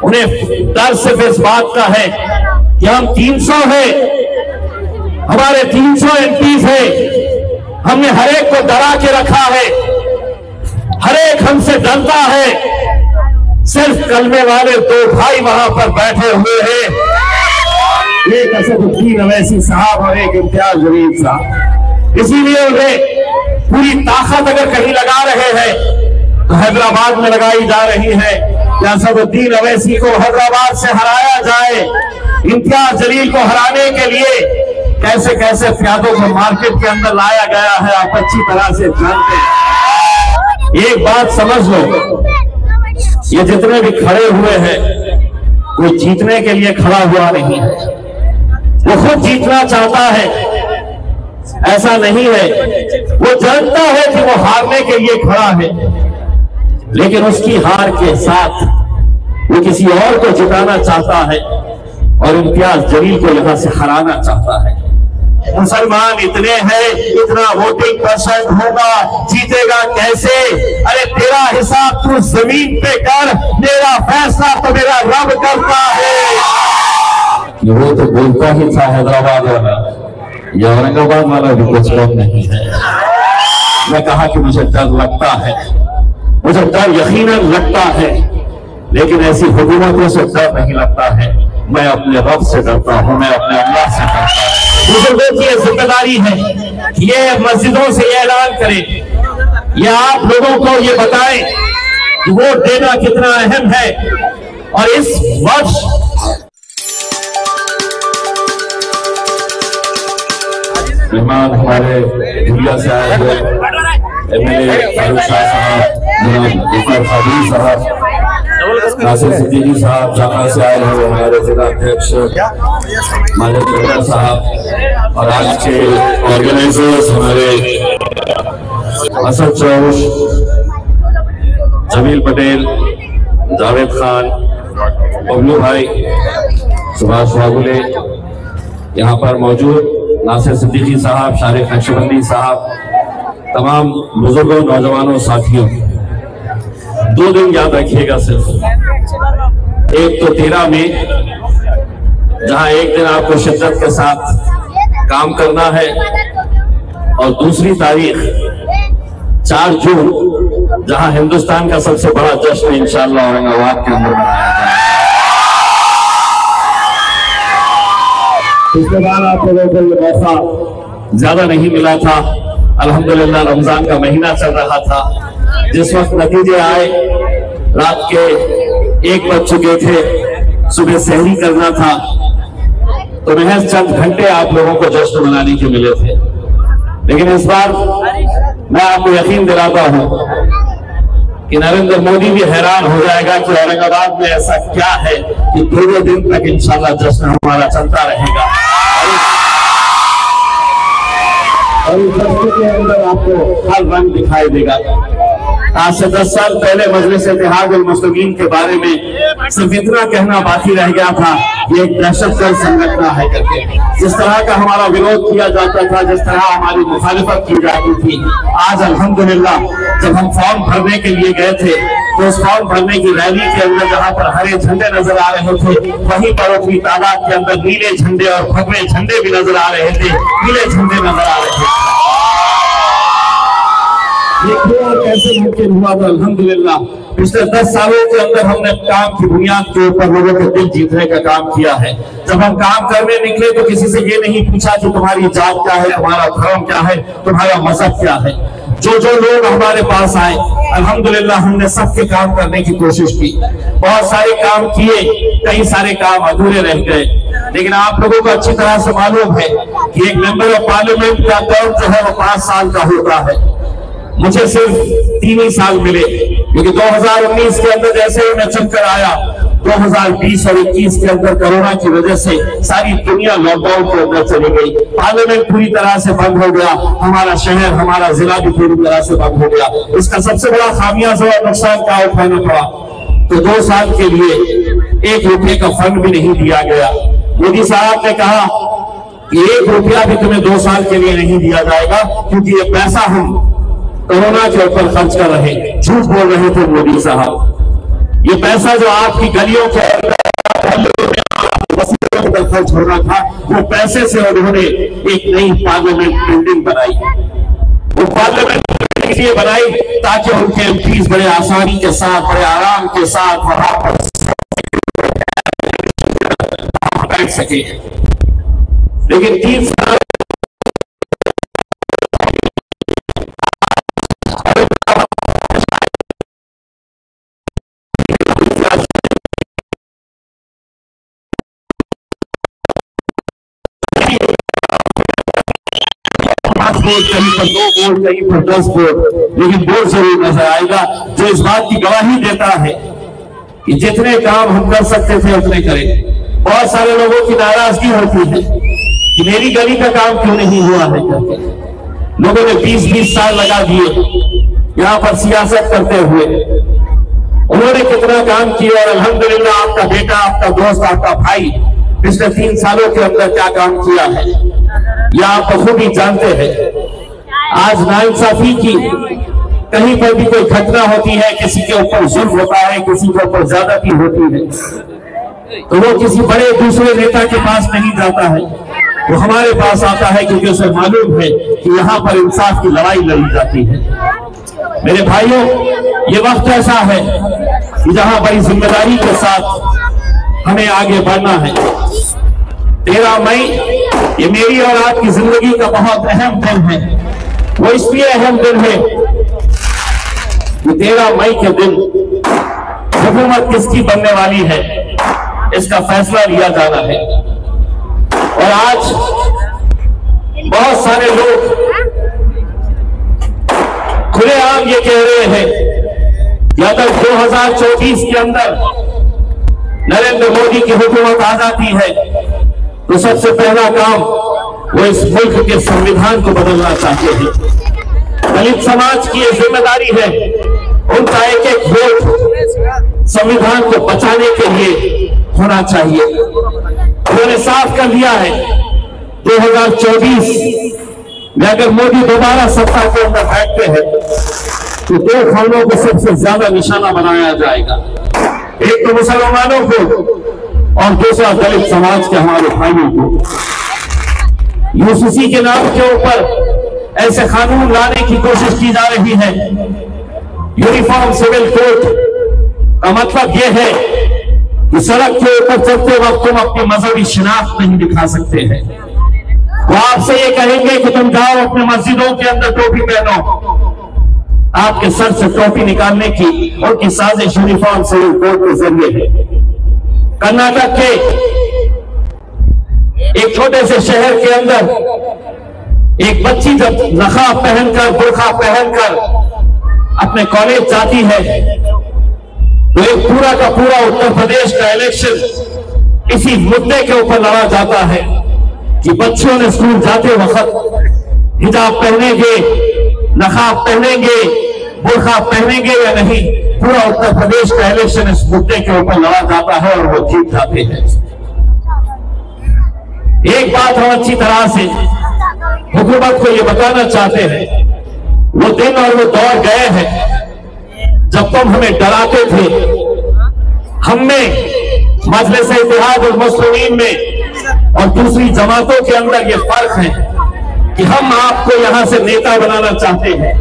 उन्हें डर सिर्फ इस बात का है कि हम 300 है, हमारे 300 एमपीज है, हमने हर एक को डरा के रखा है, हर एक हमसे डरता है। सिर्फ कलमे वाले 2 भाई वहां पर बैठे हुए हैं, एक असदुद्दीन अवैसी साहब और एक इम्तियाज जलील साहब। इसीलिए उन्हें पूरी ताकत अगर कहीं लगा रहे हैं तो हैदराबाद में लगाई जा रही है कि असदुद्दीन अवैसी को हैदराबाद से हराया जाए। इम्तियाज जलील को हराने के लिए कैसे कैसे फ़ियादों को मार्केट के अंदर लाया गया है, आप अच्छी तरह से जानते हैं। एक बात समझ लो, ये जितने भी खड़े हुए हैं कोई जीतने के लिए खड़ा हुआ नहीं है, वो खुद जीतना चाहता है, ऐसा नहीं है। वो जानता है कि वो हारने के लिए खड़ा है, लेकिन उसकी हार के साथ वो किसी और को जिताना चाहता है और इम्तियाज जलील को यहां से हराना चाहता है। मुसलमान इतने हैं, इतना वोटिंग परसेंट होगा, जीतेगा कैसे? अरे तेरा हिसाब तू जमीन पे कर, मेरा फैसला तो मेरा रब करता है। वो तो बोलता ही था हैदराबाद वाला, ये औरंगाबाद वाला भी कुछ कम नहीं है। मैं कहा कि मुझे डर लगता है, मुझे डर यकीनन लगता है, लेकिन ऐसी हुकूमतों से डर नहीं लगता है। मैं अपने रब से डरता हूं, मैं अपने अल्लाह से डरता हूं। बुजुर्गों की जिम्मेदारी है कि ये मस्जिदों से ये ऐलान करें, ये आप लोगों को ये बताएं कि वोट देना कितना अहम है। और इस वर्ष मेहमान हमारे दुनिया से आए हुए एमएलए फारूक शाह साहब, जनाब इफर खादी साहब, नासिर सिद्दीकी साहब, जामा से आए हुए हमारे जिला अध्यक्ष मालिक साहब, और आज के ऑर्गेनाइजर्स हमारे असद चौश, जमील पटेल, जावेद खान, बबलू भाई, सुभाष वागुले, यहाँ पर मौजूद नासिर सिद्दीकी साहब, शारिक नक्शबंदी साहब, तमाम बुजुर्गों, नौजवानों, साथियों, 2 दिन याद रखिएगा सिर्फ। एक तो 13 मई, जहां एक दिन आपको शिद्दत के साथ काम करना है, और दूसरी तारीख 4 जून, जहां हिंदुस्तान का सबसे बड़ा जश्न इंशाअल्लाह औरंगाबाद के अंदर मनाया जाएगा। पिछले बार आप लोगों को ये मौका ज्यादा नहीं मिला था, अल्हम्दुलिल्लाह रमजान का महीना चल रहा था, जिस वक्त नतीजे आए रात के 1 बज चुके थे, सुबह सहरी करना था, तो महज चंद घंटे आप लोगों को जश्न मनाने के मिले थे। लेकिन इस बार मैं आपको यकीन दिलाता हूं कि नरेंद्र मोदी भी हैरान हो जाएगा कि औरंगाबाद में ऐसा क्या है कि 2 दिन तक इंशाल्लाह जश्न हमारा चलता रहेगा। और इस जश्न के अंदर आपको हर रंग दिखाई देगा। आज से 10 साल पहले मजलिस इत्तेहादुल मुस्लिमीन के बारे में सिर्फ इतना कहना बाकी रह गया था, ये एक दहशतगर्द संगठन है करके। जिस तरह का हमारा विरोध किया जाता था, जिस तरह हमारी मुखालिफत की जाती थी, आज अल्हम्दुलिल्लाह जब हम फॉर्म भरने के लिए गए थे तो उस फॉर्म भरने की रैली के अंदर जहां पर हरे झंडे नजर आ रहे थे, वहीं पर अपनी तादाद के अंदर नीले झंडे और भगवे झंडे भी नजर आ रहे थे, नीले झंडे नजर आ रहे थे। ये क्यों और कैसे मुमकिन हुआ? तो अल्हम्दुलिल्लाह पिछले 10 सालों के अंदर हमने काम की बुनियाद के ऊपर लोगों के दिल जीतने का काम किया है। जब हम काम करने निकले तो किसी से ये नहीं पूछा कि तुम्हारी जात क्या है, तुम्हारा धर्म क्या है, तुम्हारा मजहब क्या है। जो लोग हमारे पास आए अल्हम्दुलिल्लाह हमने सबके काम करने की कोशिश की। बहुत सारे काम किए, कई सारे काम अधूरे रह गए, लेकिन आप लोगों को अच्छी तरह से मालूम है कि एक मेंबर ऑफ पार्लियामेंट का टर्म जो है वो 5 साल का होता है। मुझे सिर्फ 3 ही साल मिले, क्योंकि 2019 के अंदर जैसे ही मैं चक्कर आया, 2020 और 21 के अंदर कोरोना की वजह से सारी दुनिया लॉकडाउन के अंदर चली गई। पार्लियामेंट पूरी तरह से बंद हो गया, हमारा शहर, हमारा जिला भी पूरी तरह से बंद हो गया। इसका सबसे बड़ा खामियाजा और नुकसान क्या उठाना पड़ा? तो 2 साल के लिए 1 रुपये का फंड भी नहीं दिया गया। मोदी साहब ने कहा कि 1 रुपया भी तुम्हें 2 साल के लिए नहीं दिया जाएगा, क्योंकि ये पैसा हम कोरोना के ऊपर खर्च कर रहे। झूठ बोल रहे थे मोदी साहब। ये पैसा जो आपकी गलियों के अंदर खर्च हो रहा था, वो पैसे से उन्होंने एक नई पार्लियामेंट बिल्डिंग बनाई। वो पार्लियामेंट इसलिए बनाई ताकि उनके एमपीज बड़े आसानी के साथ, बड़े आराम के साथ वहां पर बैठ सके। लेकिन 3 साल कहीं पर 2 वोट, कहीं पर 10 वोट, लेकिन वोट जरूर नजर आएगा, जो इस बात की गवाही देता है कि जितने काम हम कर सकते थे उतने करें। बहुत सारे लोगों की नाराजगी होती है कि मेरी गली का काम क्यों नहीं हुआ है करके। लोगों ने 20-20 साल लगा दिए यहां पर सियासत करते हुए। उन्होंने कितना काम किया और अल्हम्दुलिल्लाह आपका बेटा, आपका दोस्त, आपका भाई पिछले 3 सालों के अंदर क्या काम किया है यह आप बखूबी जानते हैं। आज नाइंसाफी की कहीं पर भी कोई घटना होती है, किसी के ऊपर जुल्म होता है, किसी के ऊपर ज्यादती होती है, तो वो किसी बड़े दूसरे नेता के पास नहीं जाता है, वो हमारे पास आता है, क्योंकि उसे मालूम है कि यहाँ पर इंसाफ की लड़ाई लड़ी जाती है। मेरे भाइयों, ये वक्त ऐसा है कि जहां बड़ी जिम्मेदारी के साथ हमें आगे बढ़ना है। 13 मई ये मेरी और आपकी जिंदगी का बहुत अहम दिन है। वो इसलिए अहम दिन है कि 13 मई के दिन हुकूमत किसकी बनने वाली है इसका फैसला लिया जाना है। और आज बहुत सारे लोग खुलेआम ये कह रहे हैं कि अगर 2024 के अंदर नरेंद्र मोदी की हुकूमत आ जाती है तो सबसे पहला काम वो इस मुल्क के संविधान को बदलना चाहते हैं। दलित समाज की ये जिम्मेदारी है, उनका एक-एक वोट संविधान को बचाने के लिए होना चाहिए। उन्होंने साफ कर दिया है 2024 में अगर मोदी दोबारा सत्ता के अंदर बैठते हैं तो 2 खानों को सबसे ज्यादा निशाना बनाया जाएगा। एक तो मुसलमानों को और दूसरा दलित समाज के हमारे भाइयों को। यूसीसी के नाम के ऊपर ऐसे कानून लाने की कोशिश की जा रही है। यूनिफॉर्म सिविल कोड का मतलब यह है कि सड़क के ऊपर चलते वक्त तुम अपनी मजहबी शिनाख्त नहीं दिखा सकते हैं। वो आपसे ये कहेंगे कि तुम जाओ अपने मस्जिदों के अंदर टोपी पहनो। आपके सर से टोपी निकालने की उनकी साजिश यूनिफॉर्म सिविल कोड के जरिए है। कर्नाटक के एक छोटे से शहर के अंदर एक बच्ची जब नकाब पहनकर, बुर्का पहनकर अपने कॉलेज जाती है तो एक पूरा का पूरा उत्तर प्रदेश का इलेक्शन इसी मुद्दे के ऊपर लड़ा जाता है कि बच्चों ने स्कूल जाते वक्त हिजाब पहनेंगे, नकाब पहनेंगे, बुर्का पहनेंगे या नहीं। पूरा उत्तर प्रदेश का इलेक्शन इस मुद्दे के ऊपर लड़ा जाता है और वो जीत जाते हैं। एक बात हम अच्छी तरह से हुकूमत को ये बताना चाहते हैं, वो दिन और वो दौर गए हैं जब तुम हमें डराते थे। हमने मजलिस इत्तेहाद और मुस्लिमीन में और दूसरी जमातों के अंदर ये फर्क है कि हम आपको यहां से नेता बनाना चाहते हैं।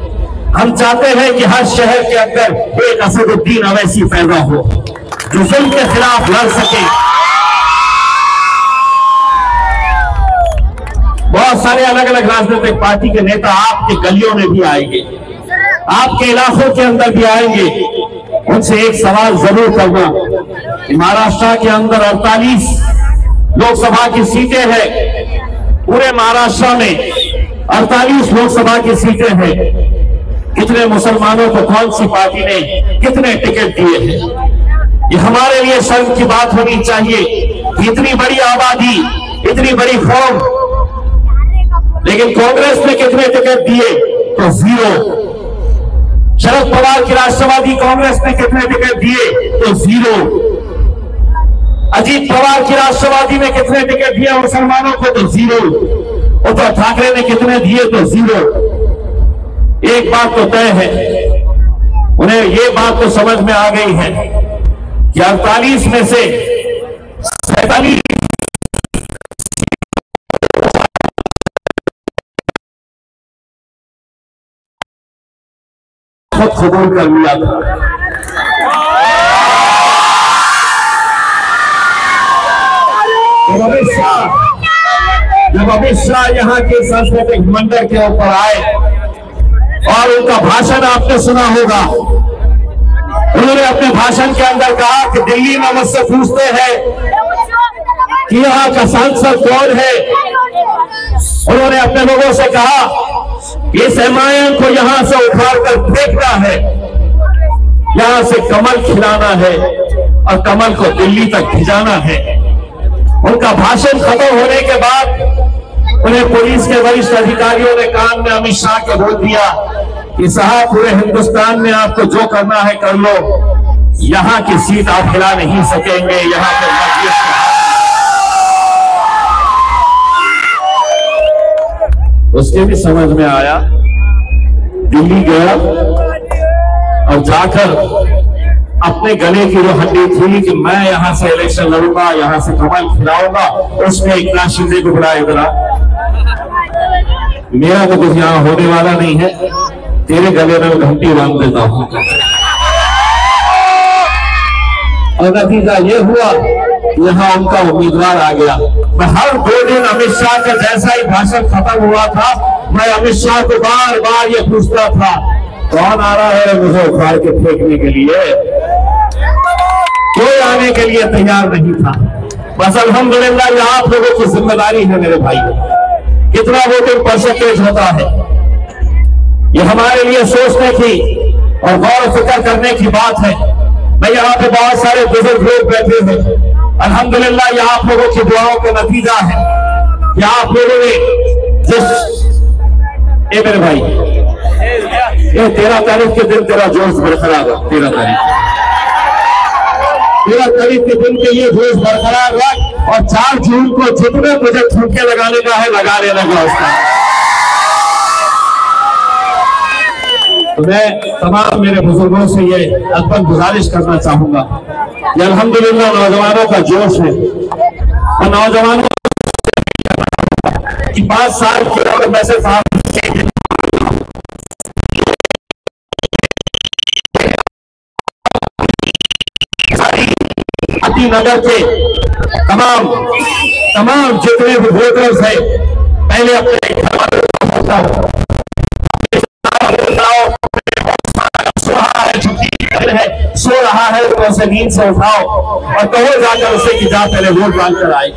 हम चाहते हैं कि हर शहर के अंदर एक असदुद्दीन अवैसी पैदा हो जो जुल्म के खिलाफ लड़ सके। बहुत सारे अलग अलग राजनीतिक पार्टी के नेता आपके गलियों में भी आएंगे, आपके इलाकों के अंदर भी आएंगे। उनसे एक सवाल जरूर करना कि महाराष्ट्र के अंदर 48 लोकसभा की सीटें हैं। पूरे महाराष्ट्र में 48 लोकसभा की सीटें हैं। कितने मुसलमानों को कौन सी पार्टी ने कितने टिकट दिए हैं? ये हमारे लिए शर्म की बात होनी चाहिए कि इतनी बड़ी आबादी, इतनी बड़ी कौम, लेकिन कांग्रेस ने कितने टिकट दिए? तो 0। शरद पवार की राष्ट्रवादी कांग्रेस ने कितने टिकट दिए? तो 0। अजीत पवार की राष्ट्रवादी ने कितने टिकट दिए मुसलमानों को? तो 0। उद्धव ठाकरे ने कितने दिए? तो 0। एक बात तो तय है, उन्हें ये बात तो समझ में आ गई है कि 48 में से 47 खुद कबूल कर लिया था। जब अमित शाह यहाँ के सांस्कृतिक मंडल के ऊपर आए और उनका भाषण आपने सुना होगा, उन्होंने अपने भाषण के अंदर कहा कि दिल्ली में मुझसे पूछते हैं कि यहाँ का सांसद कौन है। उन्होंने अपने लोगों से कहा इस हिमायत को यहां से उखाड़ कर फेंकना है, यहां से कमल खिलाना है और कमल को दिल्ली तक भिजाना है। उनका भाषण खत्म होने के बाद उन्हें पुलिस के वरिष्ठ अधिकारियों ने कान में अमित शाह के बोल दिया कि साहब पूरे हिंदुस्तान में आपको जो करना है कर लो, यहां की सीट आप हिला नहीं सकेंगे। यहां पर उसके भी समझ में आया, दिल्ली गया और जाकर अपने गले की जो हड्डी थी कि मैं यहां से इलेक्शन लड़ूंगा, यहां से कमल खिलाऊंगा, उसमें एकनाथ शिंदे को बुलाया, इधर मेरा तो कुछ यहां होने वाला नहीं है, तेरे गले में घंटी बांध देता हूं। और नतीजा ये हुआ यहाँ उनका उम्मीदवार आ गया। मैं हर 2 दिन अमित शाह का जैसा ही भाषण खत्म हुआ था, मैं अमित शाह को बार बार ये पूछता था कौन आ रहा है मुझे उखाड़ के फेंकने के लिए। कोई आने के लिए तैयार नहीं था। बस अल्हम्दुलिल्लाह ये आप लोगों की जिम्मेदारी है मेरे भाई, कितना वोटिंग परसेंटेज होता है ये हमारे लिए सोचने की और गौर फिक्र करने की बात है। मैं यहाँ पे बहुत सारे बुजुर्ग लोग बैठे हैं, अल्हम्दुलिल्लाह ये आप लोगों की दुआओं का नतीजा है कि आप लोगों ने जिस मेरे भाई ये 13 तारीख के दिन तेरा जोश बरकरार रहा, 13 तारीख के दिन के ये जोश बरकरार रहा और 4 जून को जितने मुझे ठुमके लगाने का है लगा लेने का उसका। तो मैं तमाम मेरे बुजुर्गों से ये अल्पन गुजारिश करना चाहूंगा कि अल्हम्दुलिल्लाह नौजवानों का जोश है और नौजवानों की 5 साल की उम्र में से नगर के तमाम जितने भी वोटर्स हैं पहले अपने सो रहा है तो उसे नींद से उठाओ और कहो जाकर उसे कि जा पहले वोट डाल कर आए।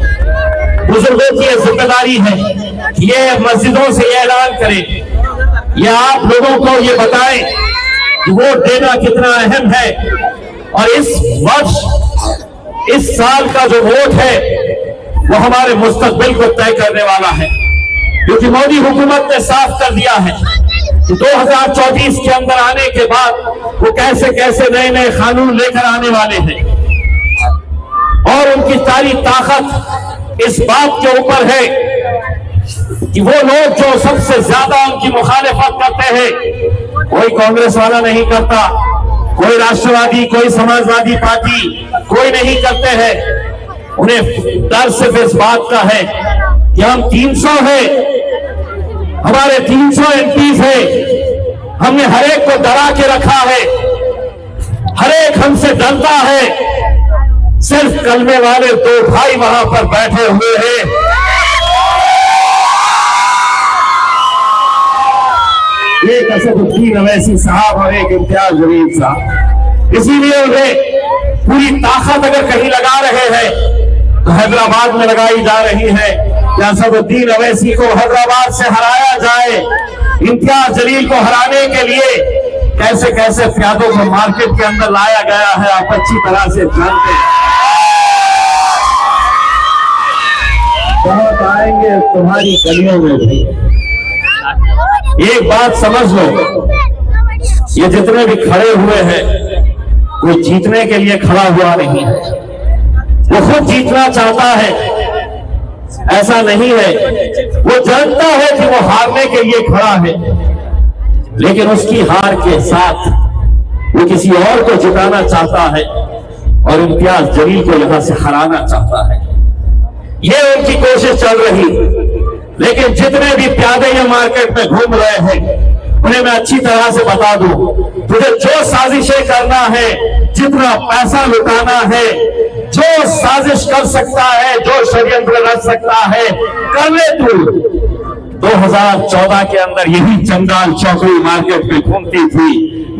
बुजुर्गों की यह जिम्मेदारी है कि ये मस्जिदों से ये ऐलान करें, ये आप लोगों को ये बताएं कि वोट देना कितना अहम है और इस वर्ष इस साल का जो वोट है वो हमारे मुस्तकबिल को तय करने वाला है, क्योंकि मोदी हुकूमत ने साफ कर दिया है कि 2024 के अंदर आने के बाद वो कैसे कैसे नए नए कानून लेकर आने वाले हैं और उनकी सारी ताकत इस बात के ऊपर है कि वो लोग जो सबसे ज्यादा उनकी मुखालिफत करते हैं, कोई कांग्रेस वाला नहीं करता, कोई राष्ट्रवादी, कोई समाजवादी पार्टी, कोई नहीं करते हैं। उन्हें डर सिर्फ इस बात का है कि हम 300 है, हमारे 300 एमपीज है, हमने हर एक को डरा के रखा है, हर एक हमसे डरता है, सिर्फ कलमे वाले 2 भाई वहां पर बैठे हुए हैं। एक असदुद्दीन अवैसी साहब और एक इम्तियाज जलील साहब, इसीलिए उन्हें पूरी ताकत अगर कहीं लगा रहे हैं तो हैदराबाद में लगाई जा रही है कि असदुद्दीन अवैसी को हैदराबाद से हराया जाए। इम्तियाज जलील को हराने के लिए कैसे कैसे प्यादों को मार्केट के अंदर लाया गया है आप अच्छी तरह से जानते हैं। बहुत आएंगे तुम्हारी गलियों में भी। एक बात समझ लो, ये जितने भी खड़े हुए हैं कोई जीतने के लिए खड़ा हुआ नहीं है, वो खुद जीतना चाहता है, ऐसा नहीं है। वो जानता है कि वो हारने के लिए खड़ा है, लेकिन उसकी हार के साथ वो किसी और को जिताना चाहता है और इम्तियाज जलील को यहां से हराना चाहता है। ये उनकी कोशिश चल रही। लेकिन जितने भी प्यादे ये मार्केट में घूम रहे हैं उन्हें मैं अच्छी तरह से बता दूं, तुझे जो साजिशें करना है, जितना पैसा लुटाना है, जो साजिश कर सकता है, जो षड्यंत्र रच सकता है, कर ले तू। 2014 के अंदर यही चंडाल चौकड़ी मार्केट में घूमती थी।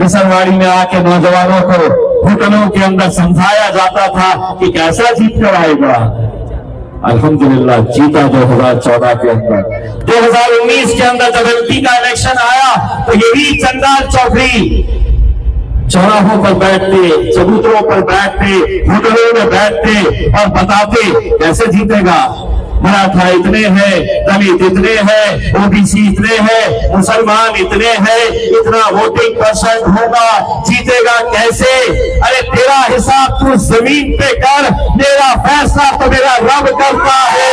मिसलवाड़ी में आके नौजवानों को होटलों के अंदर समझाया जाता था कि कैसा जीत कर आएगा। अल्हम्दुलिल्लाह जीता 2014 के अंदर। 2019 के अंदर जब एमपी का इलेक्शन आया तो यही चंडाल चौकड़ी चौराहों पर बैठते, चबूतरों पर बैठते, होटलों में बैठते और बताते कैसे जीतेगा। मराठा इतने हैं, दलित इतने हैं, ओबीसी इतने हैं, मुसलमान इतने हैं, इतना वोटिंग परसेंट होगा, जीतेगा कैसे। अरे तेरा हिसाब तू जमीन पे कर, मेरा फैसला तो मेरा रब करता है।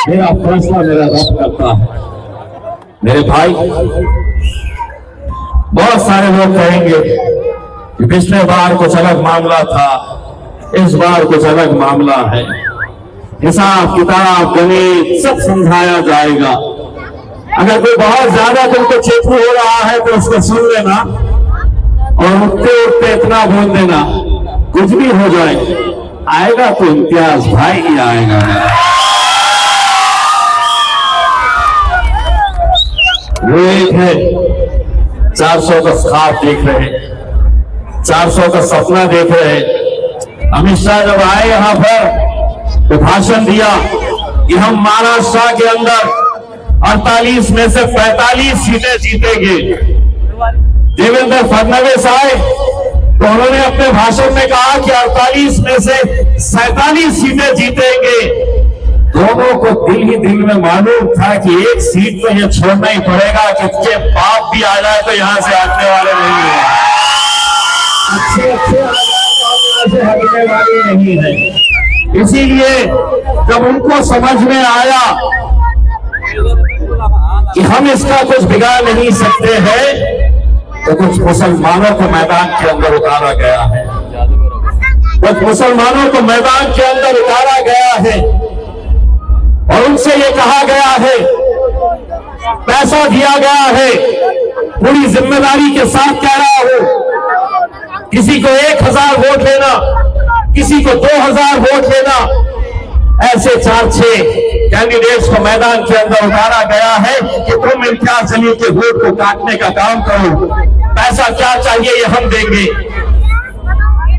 मेरा फैसला मेरा रब करता है। मेरे भाई, बहुत सारे लोग कहेंगे कि पिछले बार कुछ अलग मामला था, इस बार कुछ अलग मामला है। हिसाब किताब गणित सब समझाया जाएगा। अगर कोई बहुत ज्यादा तुमको चेपू हो रहा है तो उसको सुन लेना और उठते उठते इतना बोल देना, कुछ भी हो जाए आएगा तो इम्तियाज भाई ही आएगा। वो एक है 400 का ख्वाब देख रहे, 400 का सपना देख रहे। अमित शाह जब आए यहां पर तो भाषण दिया कि हम महाराष्ट्र के अंदर 48 में से 45 सीटें जीतेंगे। देवेंद्र फडणवीस आए तो उन्होंने अपने भाषण में कहा कि 48 में से 47 सीटें जीतेंगे। दोनों को दिल ही दिल में मालूम था कि एक सीट तो ये छोड़ना ही पड़ेगा, कि इसके बाप भी आ जाए तो यहां से हटने वाले नहीं है। अच्छे यहाँ से हटने वाले नहीं है। इसीलिए जब उनको समझ में आया कि हम इसका कुछ बिगाड़ नहीं सकते हैं तो कुछ मुसलमानों को मैदान के अंदर उतारा गया है। कुछ मुसलमानों को मैदान के अंदर उतारा गया है और उनसे ये कहा गया है, पैसा दिया गया है। पूरी जिम्मेदारी के साथ कह रहा हूं, किसी को 1000 वोट लेना, किसी को 2000 वोट लेना, ऐसे 4-6 कैंडिडेट्स को मैदान के अंदर उतारा गया है कि तुम इम्तियाज जलील के वोट को काटने का काम करो। पैसा क्या चाहिए ये हम देंगे।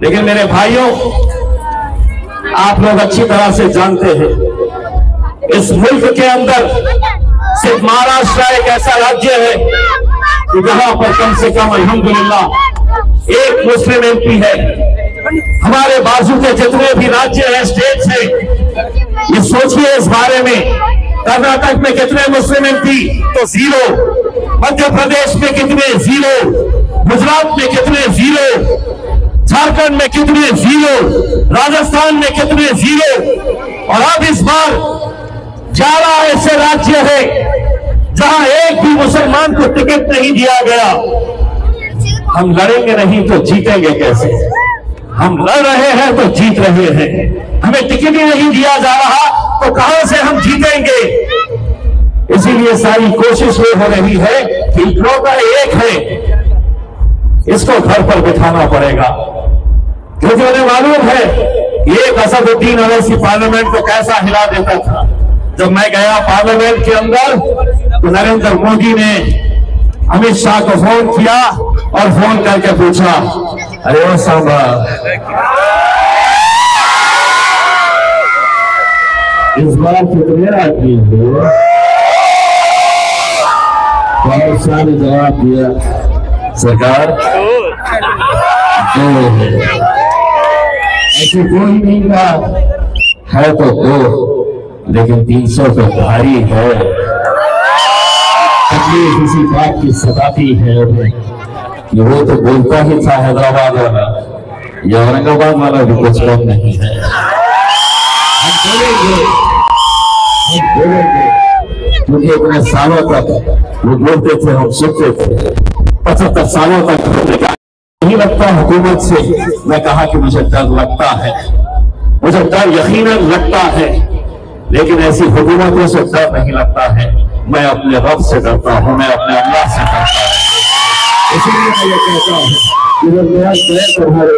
लेकिन मेरे भाइयों, आप लोग अच्छी तरह से जानते हैं इस मुल्क के अंदर सिर्फ महाराष्ट्र एक ऐसा राज्य है कि जहां पर कम से कम अल्हम्दुलिल्लाह एक मुस्लिम एमपी है। हमारे बाजू के जितने भी राज्य हैं, स्टेट्स हैं, ये सोचिए इस बारे में। कर्नाटक में कितने मुस्लिम एमपी तो 0, मध्य प्रदेश में कितने 0, गुजरात में कितने 0, झारखंड में कितने 0, राजस्थान में कितने 0। और अब इस बार 11 ऐसे राज्य हैं जहां एक भी मुसलमान को टिकट नहीं दिया गया। हम लड़ेंगे नहीं तो जीतेंगे कैसे। हम लड़ रहे हैं तो जीत रहे हैं, हमें टिकट ही नहीं दिया जा रहा तो कहां से हम जीतेंगे। इसीलिए सारी कोशिश ये हो रही है कि इकलौता एक है, इसको घर पर बिठाना पड़ेगा। क्योंकि उन्हें मालूम है ये असदुद्दीन अवैसी पार्लियामेंट को कैसा हिला देता था। जब मैं गया पार्लियामेंट के अंदर तो नरेंद्र मोदी ने अमित शाह को फोन किया और फोन करके पूछा, अरे वो सांबा, इस बार कितने आदमी हो? अमित शाह ने जवाब दिया, सरकार 2 ऐसे कोई नहीं का है तो 2, लेकिन 300 तो भारी है। तकलीफ इसी बात की सताती है कि वो तो बोलता ही था हैदराबाद वाला, या औरंगाबाद वाला भी कुछ कम नहीं है। हम बोलेंगे क्योंकि इतने सालों तक वो बोलते थे, हम सुनते थे। 75 सालों तक नहीं लगता हुकूमत से। मैं कहा कि मुझे डर लगता है, मुझे डर यकीनन लगता है, लेकिन ऐसी हुकूमतों से डर नहीं लगता है। मैं अपने रब से डरता हूं, मैं अपने अल्लाह से डरता हूं। इसीलिए मैं ये कहता हूं कि वो मेरा तुम्हारे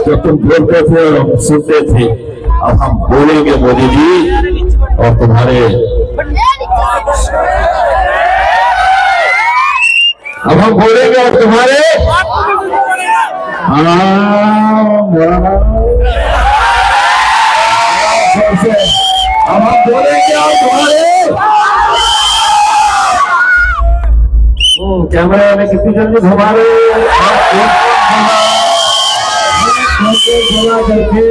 जो तुम बोलते थे और हम सुनते थे, अब हम बोलेंगे मोदी जी, और तुम्हारे अब हम बोलेंगे और तुम्हारे अब हम बोलेंगे और तुम्हारे कैमरा में कितनी जल्दी घुमा रहे करके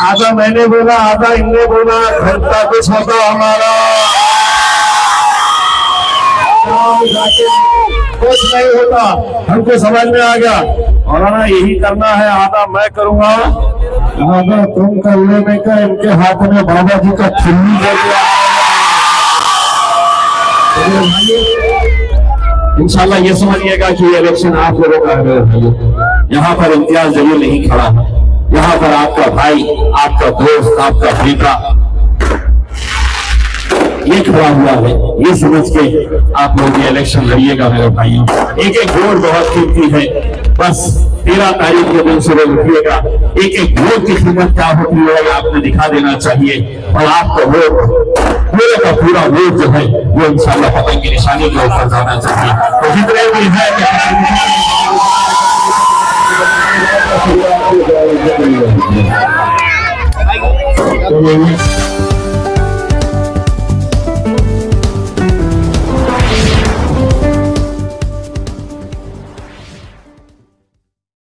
आधा मैंने बोला, आधा इनने बोला, घंटा कुछ होता हमारा कुछ नहीं होता। हमको समझ में आ गया और ना यही करना है, आधा मैं करूंगा, आधा तुम कर लेने का। इनके हाथ में बाबा जी का ठुल्ली दे दिया। इंशाल्लाह ये समझिएगा कि ये इलेक्शन आप लोगों का है। यहाँ पर इम्तियाज जलील नहीं खड़ा, यहाँ पर आपका भाई, आपका दोस्त, आपका बेटा ये खड़ा हुआ है। ये समझ के आप लोग ये इलेक्शन लड़िएगा मेरे भाइयों। एक एक वोट बहुत कीमती है। बस 13 तारीख के दिन सुबह उठिएगा, एक एक वोट की कीमत क्या होती है आपने दिखा देना चाहिए। और आपका वोट पूरे का पूरा वोट जो है वो इंशाल्लाह पतंग की निशानी के ऊपर जाना चाहिए। तो जितने भी है